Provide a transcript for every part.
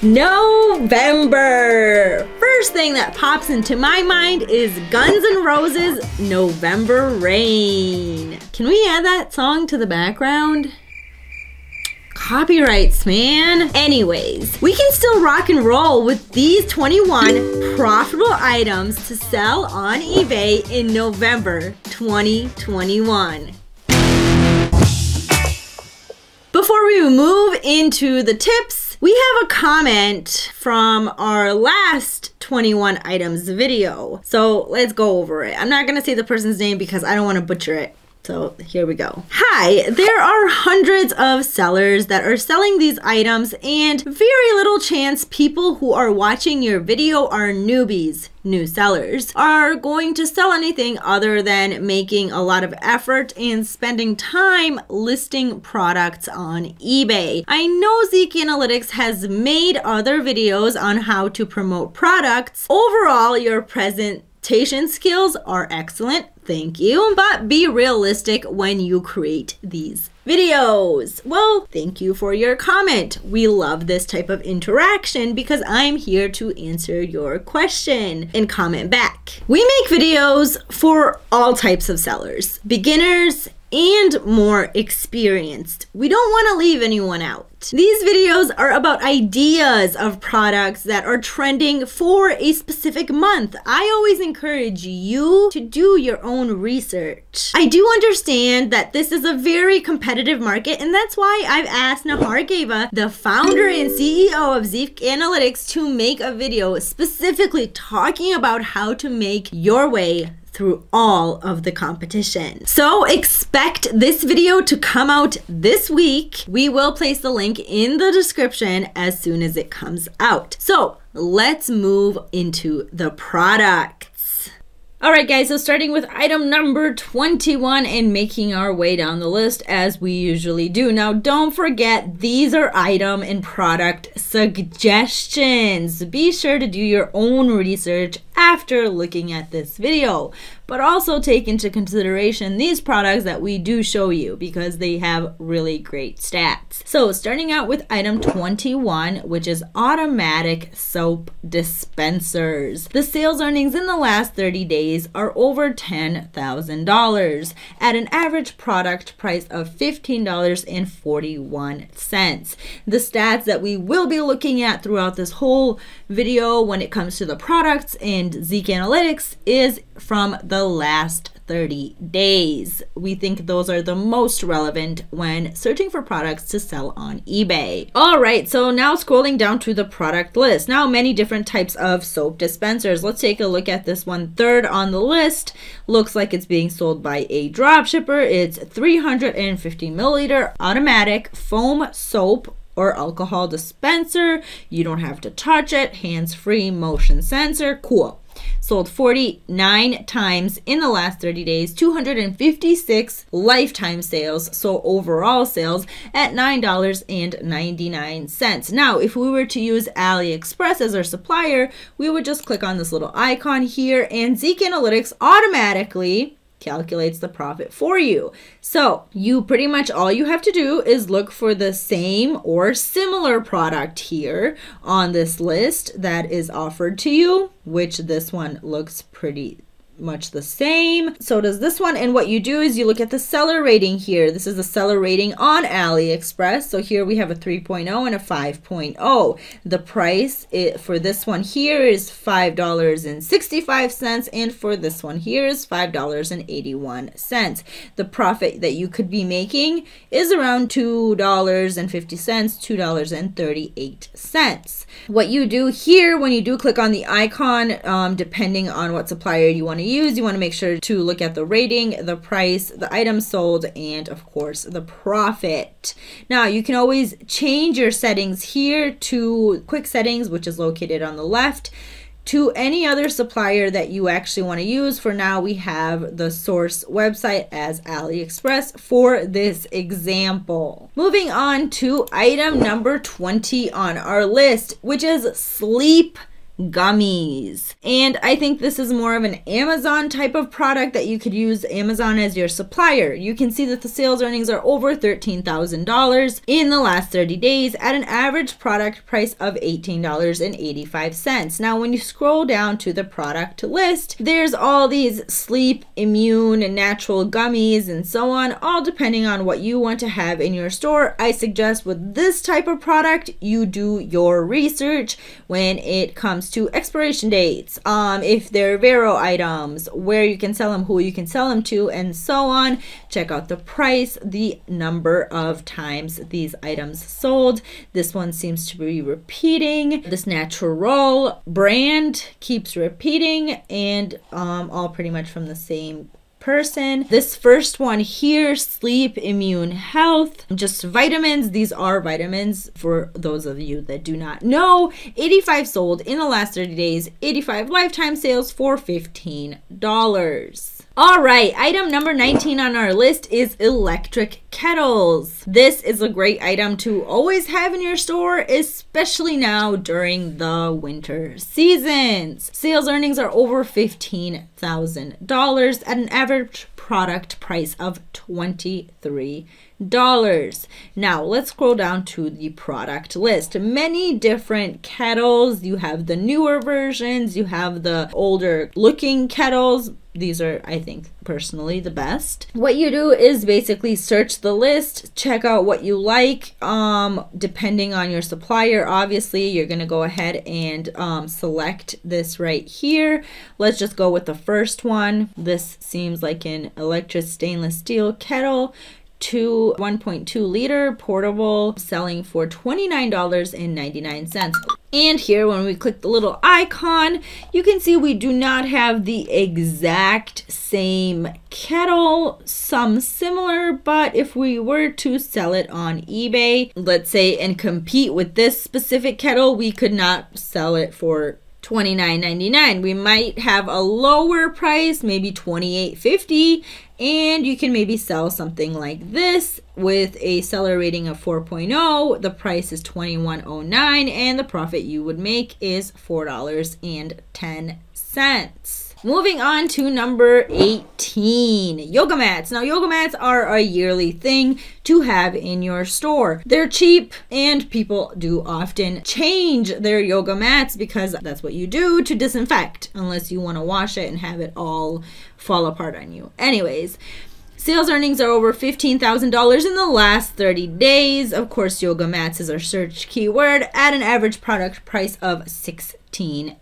November! First thing that pops into my mind is Guns N' Roses' November Rain. Can we add that song to the background? Copyrights, man. Anyways, we can still rock and roll with these 21 profitable items to sell on eBay in November 2021. Before we move into the tips, we have a comment from our last 21 items video. So let's go over it. I'm not gonna say the person's name because I don't wanna butcher it. So here we go. Hi, there are hundreds of sellers that are selling these items and very little chance people who are watching your video are newbies, new sellers, are going to sell anything other than making a lot of effort and spending time listing products on eBay. I know Zeek Analytics has made other videos on how to promote products. Overall, your presentation skills are excellent. Thank you, but be realistic when you create these videos. Well, thank you for your comment. We love this type of interaction because I'm here to answer your question and comment back. We make videos for all types of sellers, beginners and more experienced. We don't want to leave anyone out. These videos are about ideas of products that are trending for a specific month. I always encourage you to do your own research. I do understand that this is a very competitive market, and that's why I've asked Nahar Geva, the founder and CEO of Zeek Analytics, to make a video specifically talking about how to make your way through all of the competition. So expect this video to come out this week. We will place the link in the description as soon as it comes out. So let's move into the products. All right, guys, so starting with item number 21 and making our way down the list as we usually do. Now, don't forget, these are item and product suggestions. Be sure to do your own research after looking at this video, but also take into consideration these products that we do show you because they have really great stats. So starting out with item 21, which is automatic soap dispensers. The sales earnings in the last 30 days are over $10,000 at an average product price of $15.41. The stats that we will be looking at throughout this whole video when it comes to the products and Zeek Analytics is from the last 30 days. We think those are the most relevant when searching for products to sell on eBay. All right, so now scrolling down to the product list. Now, many different types of soap dispensers. Let's take a look at this one. Third on the list. Looks like it's being sold by a drop shipper. It's 350 milliliter automatic foam soap or alcohol dispenser. You don't have to touch it. Hands-free motion sensor. Cool. Sold 49 times in the last 30 days, 256 lifetime sales, so overall sales at $9.99. Now, if we were to use Aliexpress as our supplier, we would just click on this little icon here and Zeek Analytics automatically calculates the profit for you. So you pretty much all you have to do is look for the same or similar product here on this list that is offered to you, which this one looks pretty much the same. So does this one. And what you do is you look at the seller rating here. This is the seller rating on Aliexpress. So here we have a 3.0 and a 5.0. The price for this one here is $5.65, and for this one here is $5.81. The profit that you could be making is around $2.50, $2.38. What you do here when you do click on the icon, depending on what supplier you want to use, you want to make sure to look at the rating, the price, the item sold, and of course the profit. Now you can always change your settings here to quick settings, which is located on the left, to any other supplier that you actually want to use. For now, we have the source website as Aliexpress for this example. Moving on to item number 20 on our list, which is sleep Gummies. And I think this is more of an Amazon type of product that you could use Amazon as your supplier. You can see that the sales earnings are over $13,000 in the last 30 days at an average product price of $18.85. Now, when you scroll down to the product list, there's all these sleep, immune, and natural gummies and so on, all depending on what you want to have in your store. I suggest with this type of product, you do your research when it comes to expiration dates, if they're Vero items, where you can sell them, who you can sell them to, and so on. Check out the price, the number of times these items sold. This one seems to be repeating. This natural brand keeps repeating, and all pretty much from the same person. This first one here, sleep, immune, health, just vitamins. These are vitamins for those of you that do not know. 85 sold in the last 30 days, 85 lifetime sales for $15. All right, item number 19 on our list is electric kettles. This is a great item to always have in your store, especially now during the winter seasons. Sales earnings are over $15,000 at an average product price of $23. Now let's scroll down to the product list. Many different kettles. You have the newer versions, you have the older looking kettles. These are, I think, personally the best. What you do is basically search the list, check out what you like. Depending on your supplier, obviously, you're gonna go ahead and select this right here. Let's just go with the first one. This seems like an electric stainless steel kettle. 1.2 liter portable, selling for $29.99. And here, when we click the little icon, you can see we do not have the exact same kettle, some similar, but if we were to sell it on eBay, let's say, and compete with this specific kettle, we could not sell it for $29.99. We might have a lower price, maybe $28.50, and you can maybe sell something like this with a seller rating of 4.0. The price is $21.09, and the profit you would make is $4.10. Moving on to number 18, yoga mats. Now, yoga mats are a yearly thing to have in your store. They're cheap, and people do often change their yoga mats because that's what you do to disinfect, unless you want to wash it and have it all fall apart on you. Anyways, sales earnings are over $15,000 in the last 30 days. Of course, yoga mats is our search keyword at an average product price of $16.18.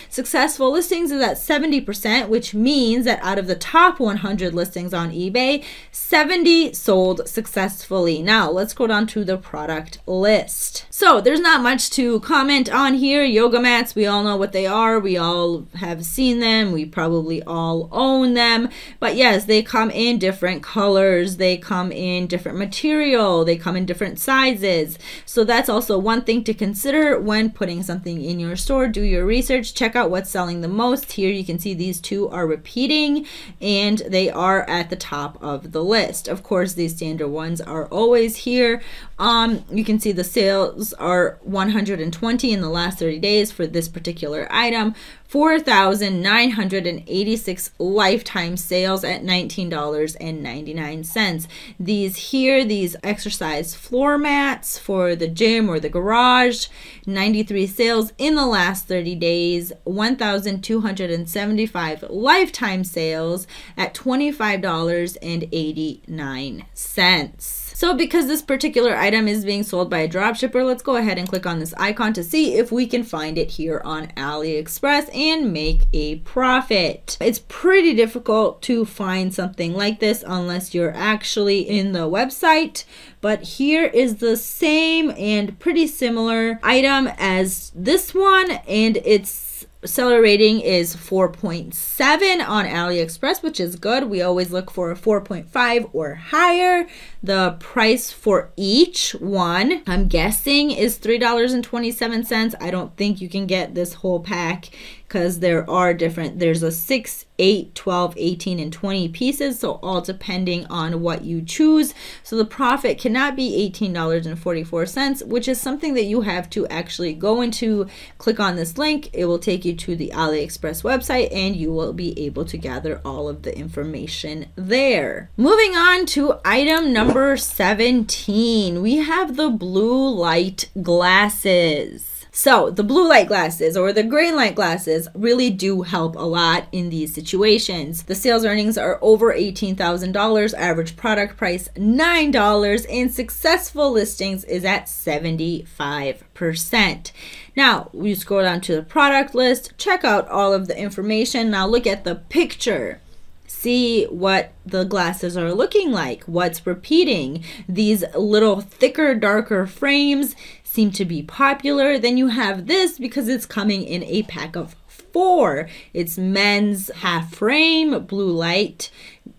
Successful listings is at 70%, which means that out of the top 100 listings on eBay, 70 sold successfully. Now let's go down to the product list. So there's not much to comment on here. Yoga mats, we all know what they are. We all have seen them. We probably all own them. But yes, they come in different colors. They come in different material. They come in different sizes. So that's also one thing to consider when putting something in your store. Do your research, check out what's selling the most. Here you can see these two are repeating, and they are at the top of the list. Of course, these standard ones are always here. You can see the sales are 120 in the last 30 days for this particular item. 4,986 lifetime sales at $19.99. These exercise floor mats for the gym or the garage, 93 sales in the last 30 days, 1,275 lifetime sales at $25.89. So because this particular item is being sold by a dropshipper, let's go ahead and click on this icon to see if we can find it here on Aliexpress and make a profit. It's pretty difficult to find something like this unless you're actually in the website. But here is the same and pretty similar item as this one, and its seller rating is 4.7 on Aliexpress, which is good. We always look for a 4.5 or higher. The price for each one, I'm guessing, is $3.27. I don't think you can get this whole pack because there are different, there's a 6, 8, 12, 18, and 20 pieces, so all depending on what you choose. So the profit cannot be $18.44, which is something that you have to actually go into, click on this link, it will take you to the Aliexpress website, and you will be able to gather all of the information there. Moving on to item number 17, we have the blue light glasses. So the blue light glasses or the green light glasses really do help a lot in these situations. The sales earnings are over $18,000, average product price $9, and successful listings is at 75%. Now, we scroll down to the product list, check out all of the information. Now look at the picture. See what the glasses are looking like, what's repeating. These little thicker, darker frames seem to be popular. Then you have this because it's coming in a pack of 4. It's men's half frame, blue light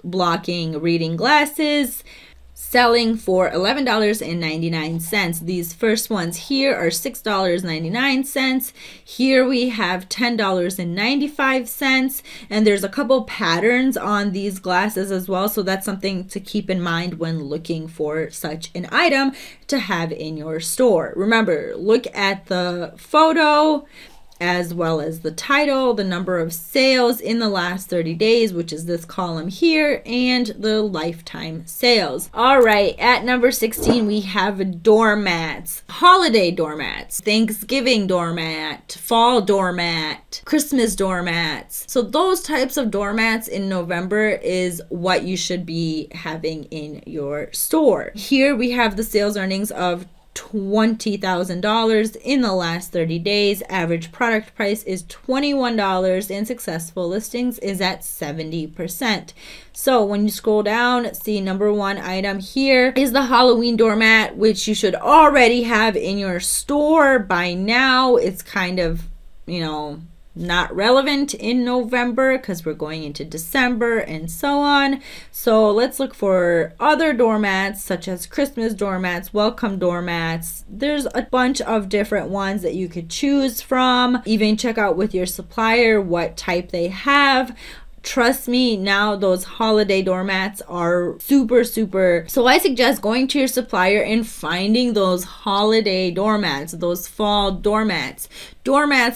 blocking reading glasses, selling for $11.99. These first ones here are $6.99. Here we have $10.95, and there's a couple patterns on these glasses as well, so that's something to keep in mind when looking for such an item to have in your store. Remember, look at the photo as well as the title, the number of sales in the last 30 days, which is this column here, and the lifetime sales. All right, at number 16, we have doormats, holiday doormats, Thanksgiving doormat, fall doormat, Christmas doormats. So those types of doormats in November is what you should be having in your store. Here we have the sales earnings of $20,000 in the last 30 days. Average product price is $21, and successful listings is at 70%. So when you scroll down, see number 1 item here is the Halloween doormat, which you should already have in your store by now. It's kind of, you know, not relevant in November because we're going into December and so on. So let's look for other doormats such as Christmas doormats, welcome doormats. There's a bunch of different ones that you could choose from. Even check out with your supplier what type they have. Trust me, now those holiday doormats are super. So I suggest going to your supplier and finding those holiday doormats, those fall doormats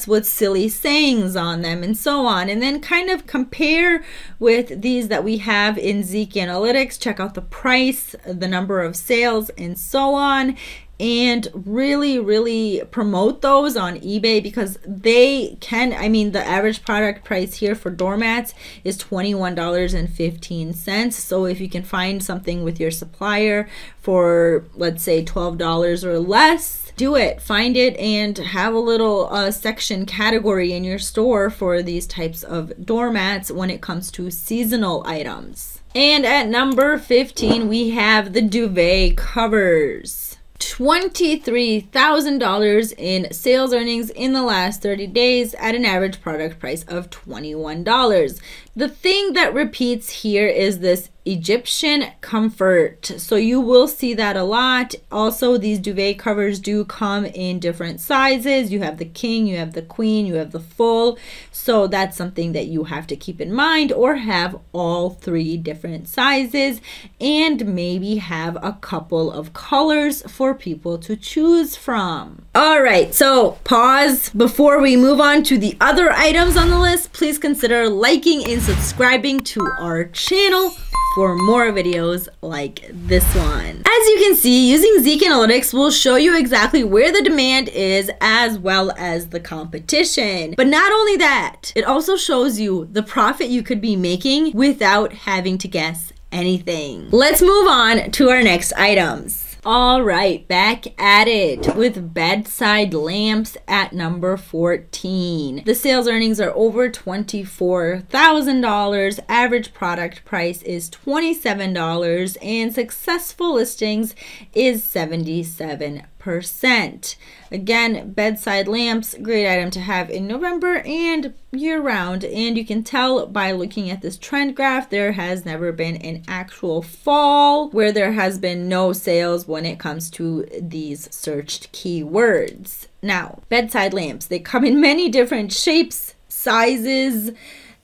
with silly sayings on them and so on, and then kind of compare with these that we have in Zeek Analytics. Check out the price, the number of sales, and so on, and really promote those on eBay because they can, I mean, the average product price here for doormats is $21.15. So if you can find something with your supplier for, let's say, $12 or less, do it. Find it and have a little section category in your store for these types of doormats when it comes to seasonal items. And at number 15, we have the Duvet Covers. $23,000 in sales earnings in the last 30 days at an average product price of $21. The thing that repeats here is this Egyptian comfort. So you will see that a lot. Also, these duvet covers do come in different sizes. You have the king, you have the queen, you have the full. So that's something that you have to keep in mind, or have all 3 different sizes and maybe have a couple of colors for people to choose from. All right, so pause before we move on to the other items on the list. Please consider liking and subscribing to our channel for more videos like this one. As you can see, using Zeek Analytics will show you exactly where the demand is as well as the competition. But not only that, it also shows you the profit you could be making without having to guess anything. Let's move on to our next items. All right, back at it with Bedside Lamps at number 14. The sales earnings are over $24,000. Average product price is $27, and successful listings is 77%. Again, bedside lamps, great item to have in November and year-round. And you can tell by looking at this trend graph, there has never been an actual fall where there has been no sales when it comes to these searched keywords. Now, bedside lamps, they come in many different shapes, sizes.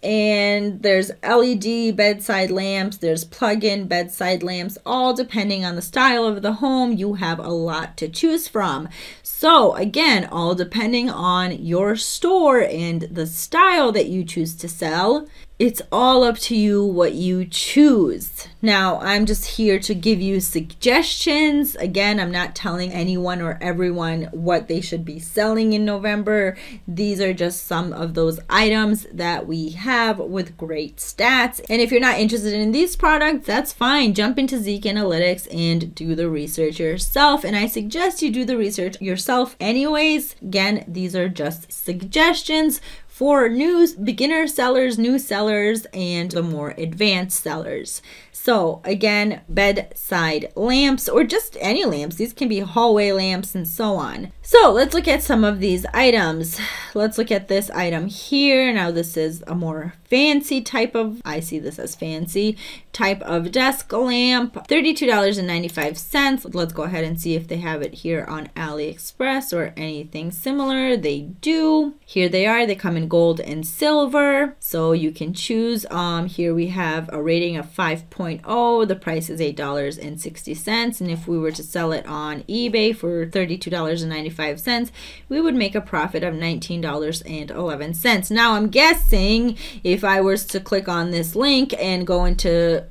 And there's LED bedside lamps, there's plug-in bedside lamps, all depending on the style of the home. You have a lot to choose from. So again, all depending on your store and the style that you choose to sell. It's all up to you what you choose. Now, I'm just here to give you suggestions. Again, I'm not telling anyone or everyone what they should be selling in November. These are just some of those items that we have with great stats. And if you're not interested in these products, that's fine. Jump into Zeek Analytics and do the research yourself. And I suggest you do the research yourself anyways. Again, these are just suggestions for new beginner sellers, new sellers, and the more advanced sellers. So again, bedside lamps, or just any lamps. These can be hallway lamps and so on. So let's look at some of these items. Let's look at this item here. Now this is a more fancy type of, I see this as fancy, type of desk lamp. $32.95. Let's go ahead and see if they have it here on Aliexpress or anything similar. They do. Here they are. They come in gold and silver. So you can choose. Here we have a rating of 5.0. The price is $8.60. And if we were to sell it on eBay for $32.95, we would make a profit of $19.11. Now I'm guessing if I was to click on this link and go into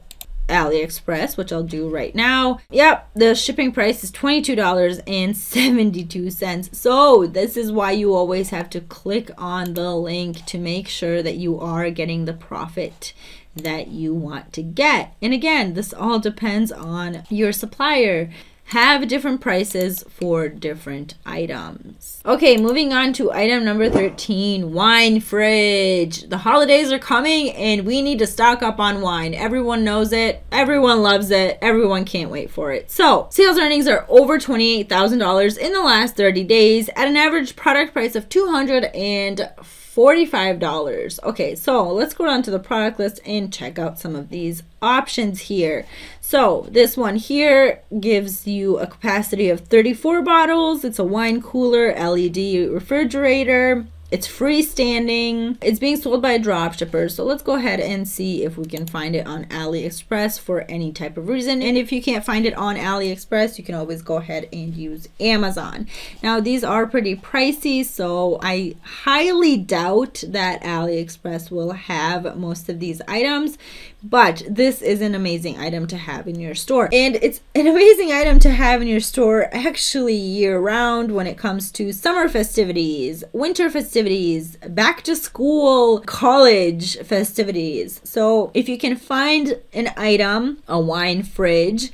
Aliexpress, which I'll do right now, yep, the shipping price is $22.72. So this is why you always have to click on the link to make sure that you are getting the profit that you want to get. And again, this all depends on your supplier. Have different prices for different items. Okay, moving on to item number 13, wine fridge. The holidays are coming and we need to stock up on wine. Everyone knows it. Everyone loves it. Everyone can't wait for it. So sales earnings are over $28,000 in the last 30 days at an average product price of $245. Okay, so let's go down to the product list and check out some of these options here. So this one here gives you a capacity of 34 bottles. It's a wine cooler, LED refrigerator. It's freestanding. It's being sold by a drop shipper. So let's go ahead and see if we can find it on AliExpress for any type of reason. And if you can't find it on AliExpress, you can always go ahead and use Amazon. Now these are pretty pricey, so I highly doubt that AliExpress will have most of these items. But this is an amazing item to have in your store. And it's an amazing item to have in your store actually year round when it comes to summer festivities, winter festivities, back to school, college festivities. So if you can find an item, a wine fridge,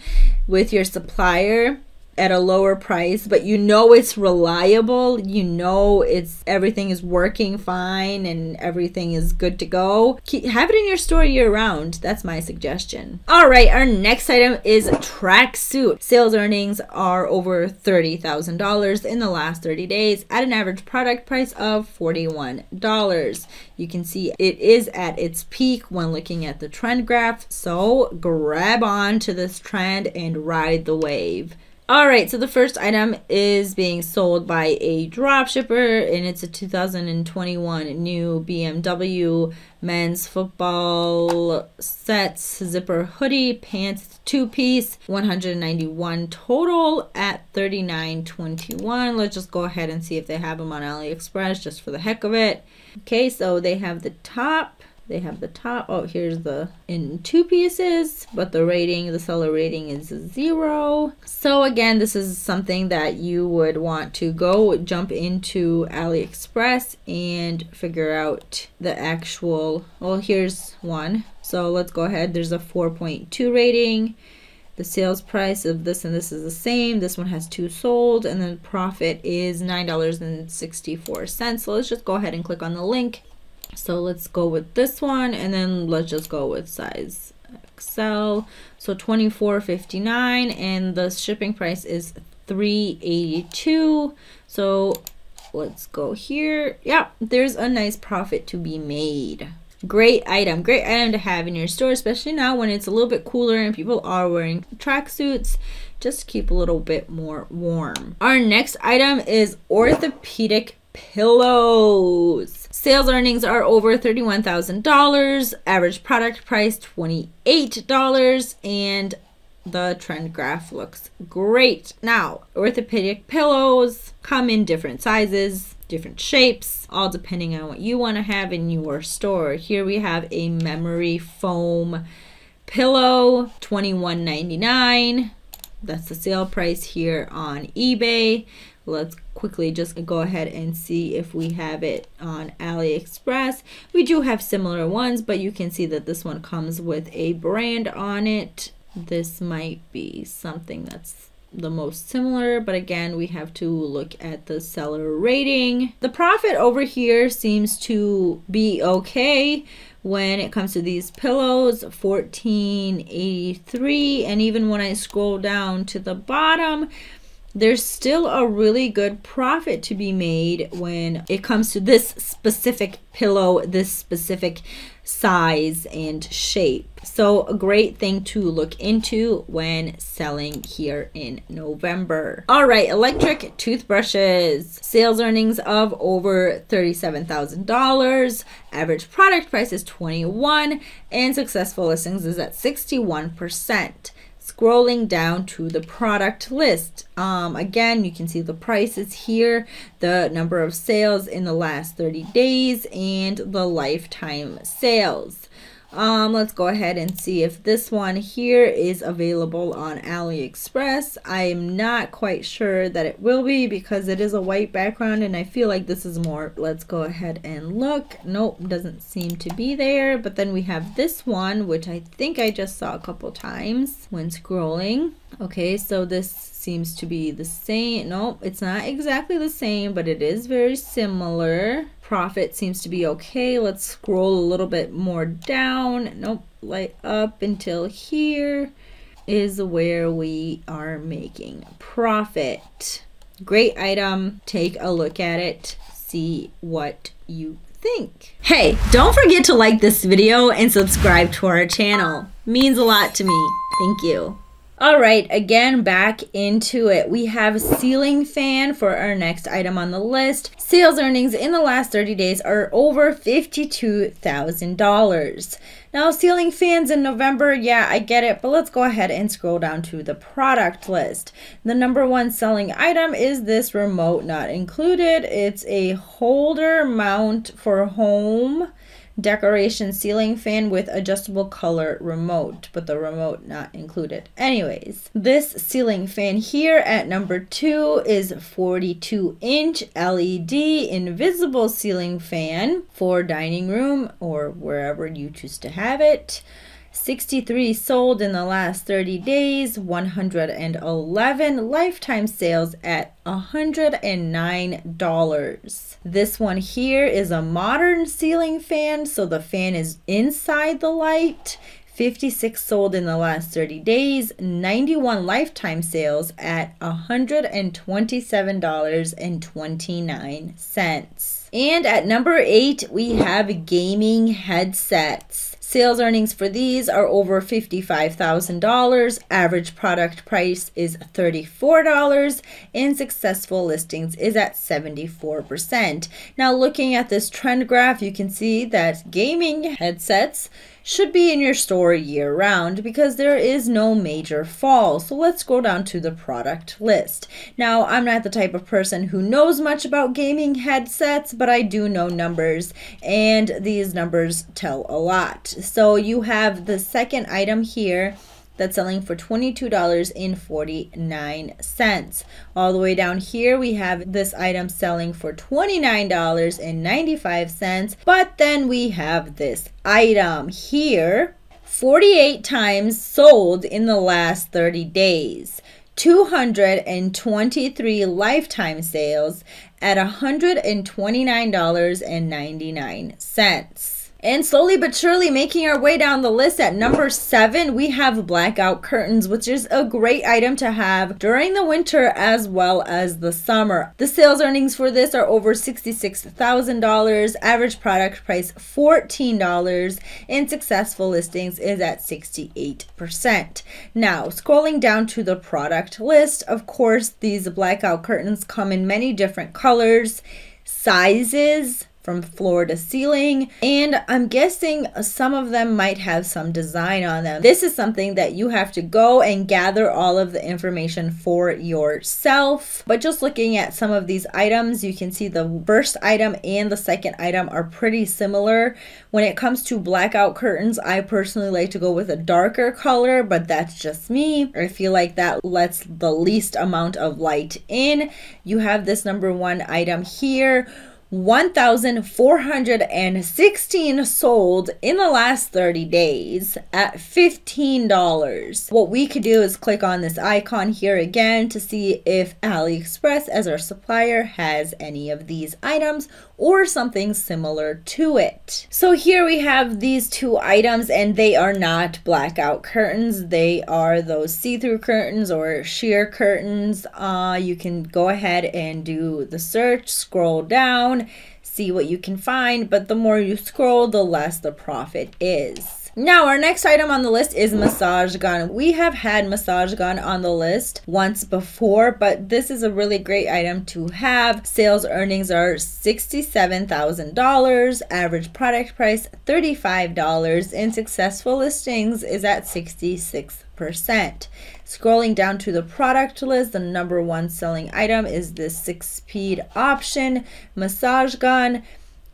with your supplier at a lower price, but you know it's reliable, you know everything is working fine and everything is good to go, have it in your store year round. That's my suggestion. All right, our next item is tracksuit. Sales earnings are over $30,000 in the last 30 days at an average product price of $41. You can see it is at its peak when looking at the trend graph, so grab on to this trend and ride the wave. All right, so the first item is being sold by a drop shipper, and it's a 2021 new BMW men's football sets zipper hoodie pants 2-piece, 191 total at $39.21. Let's just go ahead and see if they have them on AliExpress just for the heck of it. Okay, so they have the top. They have the top. Oh, here's the in 2 pieces, but the rating, the seller rating is 0. So again, this is something that you would want to go jump into AliExpress and figure out the actual, well, here's one. So let's go ahead. There's a 4.2 rating. The sales price of this and this is the same. This one has 2 sold, and the profit is $9.64. So let's just go ahead and click on the link. So let's go with this one, and then let's just go with size XL. So $24.59, and the shipping price is $3.82. So let's go here. Yeah, there's a nice profit to be made. Great item to have in your store, especially now when it's a little bit cooler and people are wearing tracksuits, just to keep a little bit more warm. Our next item is Orthopaedic Pillows. Sales earnings are over $31,000. Average product price $28, and the trend graph looks great. Now, orthopedic pillows come in different sizes, different shapes, all depending on what you want to have in your store. Here we have a memory foam pillow, $21.99. That's the sale price here on eBay. Let's quickly just go ahead and see if we have it on Aliexpress. We do have similar ones, but you can see that this one comes with a brand on it. This might be something that's the most similar, but again, we have to look at the seller rating. The profit over here seems to be okay when it comes to these pillows, $14.83, and even when I scroll down to the bottom, there's still a really good profit to be made when it comes to this specific pillow, this specific size and shape. So a great thing to look into when selling here in November. All right, electric toothbrushes. Sales earnings of over $37,000. Average product price is $21, and successful listings is at 61%. Scrolling down to the product list, again, you can see the prices here, the number of sales in the last 30 days, and the lifetime sales. Let's go ahead and see if this one here is available on Aliexpress. I'm not quite sure that it will be because it is a white background and I feel like this is more. Let's go ahead and look. Nope, doesn't seem to be there. But then we have this one, which I think I just saw a couple times when scrolling. Okay, so this seems to be the same. Nope, it's not exactly the same, but it is very similar. Profit seems to be okay. Let's scroll a little bit more down. Nope, like up until here is where we are making profit. Great item. Take a look at it. See what you think. Hey, don't forget to like this video and subscribe to our channel. Means a lot to me. Thank you. All right, again, back into it. We have ceiling fan for our next item on the list. Sales earnings in the last 30 days are over $52,000. Now, ceiling fans in November, yeah, I get it, but let's go ahead and scroll down to the product list. The number one selling item is this remote not included. It's a holder mount for home decoration ceiling fan with adjustable color remote, but the remote not included. Anyways, this ceiling fan here at number 2 is 42-inch LED invisible ceiling fan for dining room or wherever you choose to have it. 63 sold in the last 30 days, 111 lifetime sales at $109. This one here is a modern ceiling fan, so the fan is inside the light. 56 sold in the last 30 days, 91 lifetime sales at $127.29. And at number 8, we have gaming headsets. Sales earnings for these are over $55,000. Average product price is $34, and successful listings is at 74%. Now, looking at this trend graph, you can see that gaming headsets should be in your store year round because there is no major fall. So let's go down to the product list. Now, I'm not the type of person who knows much about gaming headsets, but I do know numbers, and these numbers tell a lot. So you have the second item here that's selling for $22.49. All the way down here, we have this item selling for $29.95. But then we have this item here, 48 times sold in the last 30 days. 223 lifetime sales at $129.99. And slowly but surely making our way down the list at number 7, we have Blackout Curtains, which is a great item to have during the winter as well as the summer. The sales earnings for this are over $66,000, average product price $14, and successful listings is at 68%. Now, scrolling down to the product list, of course, these Blackout Curtains come in many different colors, sizes, from floor to ceiling, and I'm guessing some of them might have some design on them. This is something that you have to go and gather all of the information for yourself. But just looking at some of these items, you can see the first item and the second item are pretty similar. When it comes to blackout curtains, I personally like to go with a darker color, but that's just me. I feel like that lets the least amount of light in. You have this number one item here. 1,416 sold in the last 30 days at $15. What we could do is click on this icon here again to see if Aliexpress as our supplier has any of these items or something similar to it. So here we have these two items, and they are not blackout curtains. They are those see-through curtains or sheer curtains. You can go ahead and do the search, scroll down, see what you can find, but the more you scroll, the less the profit is. Now, our next item on the list is massage gun. We have had massage gun on the list once before, but this is a really great item to have. Sales earnings are $67,000, average product price $35, and successful listings is at 66%. Scrolling down to the product list, the number one selling item is this 6-speed option massage gun.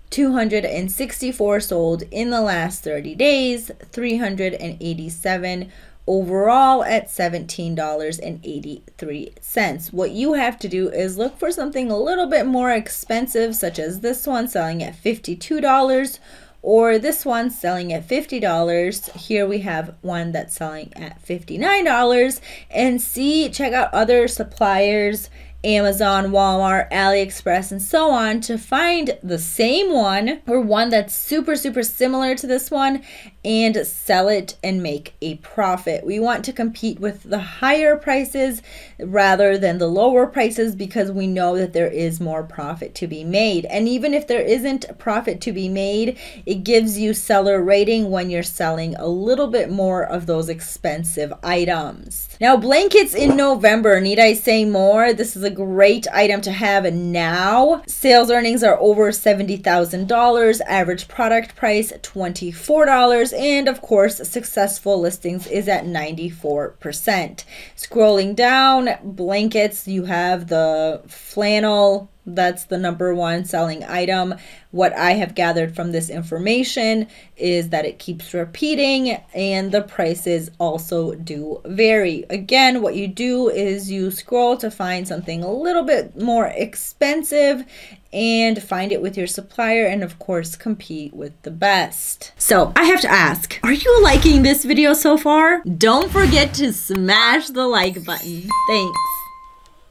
264 sold in the last 30 days, 387 overall at $17.83. What you have to do is look for something a little bit more expensive, such as this one selling at $52 or this one selling at $50. Here we have one that's selling at $59, and check out other suppliers, Amazon, Walmart, Aliexpress, and so on, to find the same one or one that's super similar to this one and sell it and make a profit. We want to compete with the higher prices rather than the lower prices because we know that there is more profit to be made. And even if there isn't a profit to be made, it gives you seller rating when you're selling a little bit more of those expensive items. Now, blankets in November, need I say more? This is a great item to have now. Sales earnings are over $70,000, average product price $24, and of course successful listings is at 94%. Scrolling down, blankets, you have the flannel. That's the number one selling item. What I have gathered from this information is that it keeps repeating and the prices also do vary. Again, what you do is you scroll to find something a little bit more expensive and find it with your supplier, and of course compete with the best. So I have to ask, are you liking this video so far? Don't forget to smash the like button. Thanks.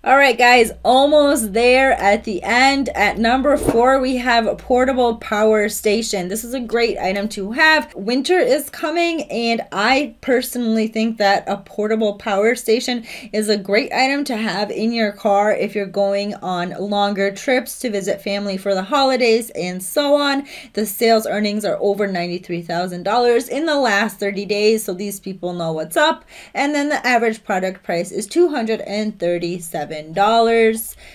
All right, guys, almost there at the end. At number 4, we have a portable power station. This is a great item to have. Winter is coming, and I personally think that a portable power station is a great item to have in your car if you're going on longer trips to visit family for the holidays and so on. The sales earnings are over $93,000 in the last 30 days, so these people know what's up. And then the average product price is $237.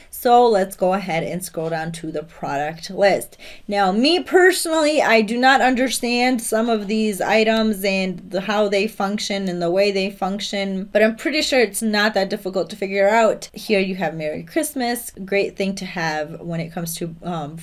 So let's go ahead and scroll down to the product list. Now, me personally, I do not understand some of these items and how they function and the way they function, but I'm pretty sure it's not that difficult to figure out. Here you have Merry Christmas, great thing to have when it comes to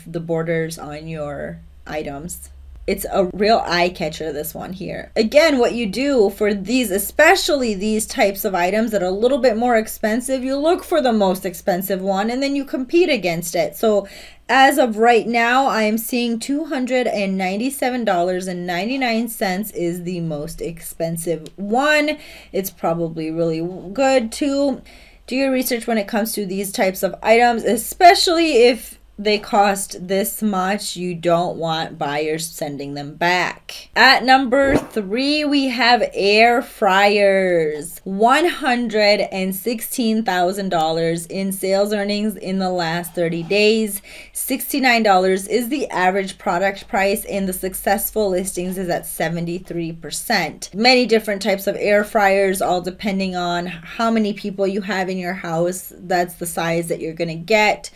the borders on your items. It's a real eye catcher, this one here. Again, what you do for these, especially these types of items that are a little bit more expensive, you look for the most expensive one and then you compete against it. So as of right now, I am seeing $297.99 is the most expensive one. It's probably really good too. Do your research when it comes to these types of items, especially if they cost this much. You don't want buyers sending them back. At number 3, we have air fryers. $116,000 in sales earnings in the last 30 days. $69 is the average product price, and the successful listings is at 73%. Many different types of air fryers, all depending on how many people you have in your house. That's the size that you're gonna get.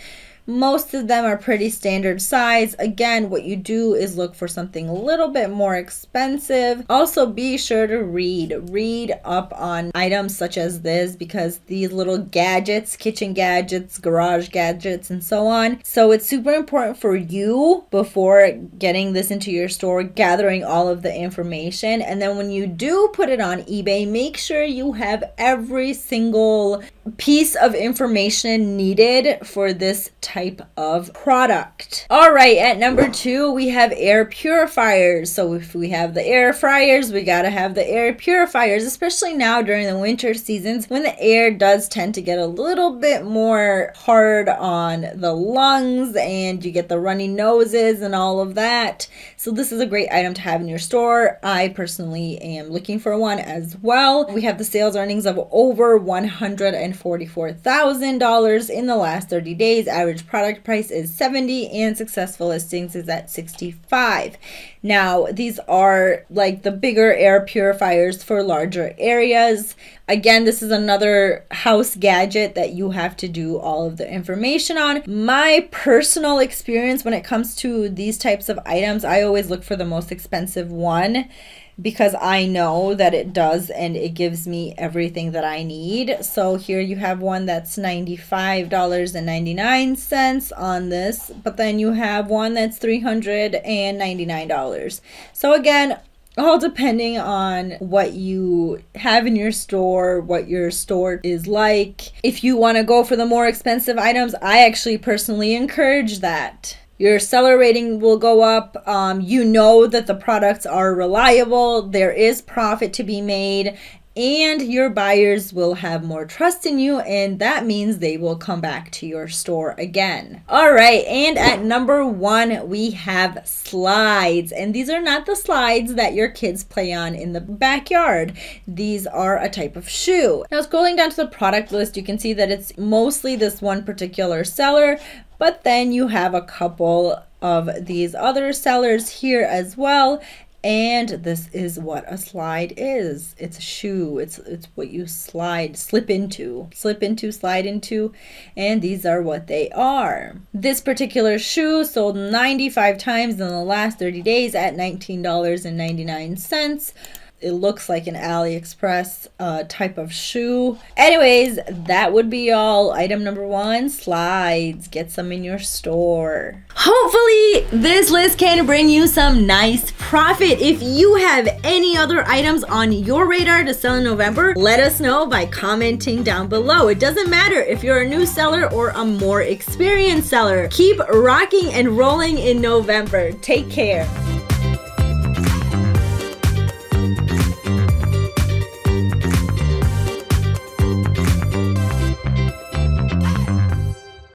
Most of them are pretty standard size. Again, what you do is look for something a little bit more expensive. Also, be sure to read up on items such as this, because these little gadgets, kitchen gadgets, garage gadgets, and so on. So it's super important for you, before getting this into your store, gathering all of the information. And then when you do put it on eBay, make sure you have every single piece of information needed for this type of product. All right, at number 2, we have air purifiers. So if we have the air fryers, we gotta have the air purifiers, especially now during the winter seasons when the air does tend to get a little bit more hard on the lungs and you get the runny noses and all of that. So this is a great item to have in your store. I personally am looking for one as well. We have the sales earnings of over $144,000 in the last 30 days. Average product price is $70 and successful listings is at $65. Now, these are like the bigger air purifiers for larger areas. Again, this is another house gadget that you have to do all of the information on. My personal experience when it comes to these types of items, I always look for the most expensive one, because I know that it does and it gives me everything that I need. So here you have one that's $95.99 on this, but then you have one that's $399. So again, all depending on what you have in your store, what your store is like. If you want to go for the more expensive items, I actually personally encourage that. Your seller rating will go up. You know that the products are reliable. There is profit to be made. And your buyers will have more trust in you, and that means they will come back to your store again. All right, and at number 1, we have slides. And these are not the slides that your kids play on in the backyard. These are a type of shoe. Now, scrolling down to the product list, you can see that it's mostly this one particular seller, but then you have a couple of these other sellers here as well. And this is what a slide is. It's a shoe. It's what you slip into, slide into, and these are what they are. This particular shoe sold 95 times in the last 30 days at $19.99. It looks like an Aliexpress type of shoe. Anyways, that would be all. Item number 1, slides. Get some in your store. Hopefully, this list can bring you some nice profit. If you have any other items on your radar to sell in November, let us know by commenting down below. It doesn't matter if you're a new seller or a more experienced seller. Keep rocking and rolling in November. Take care.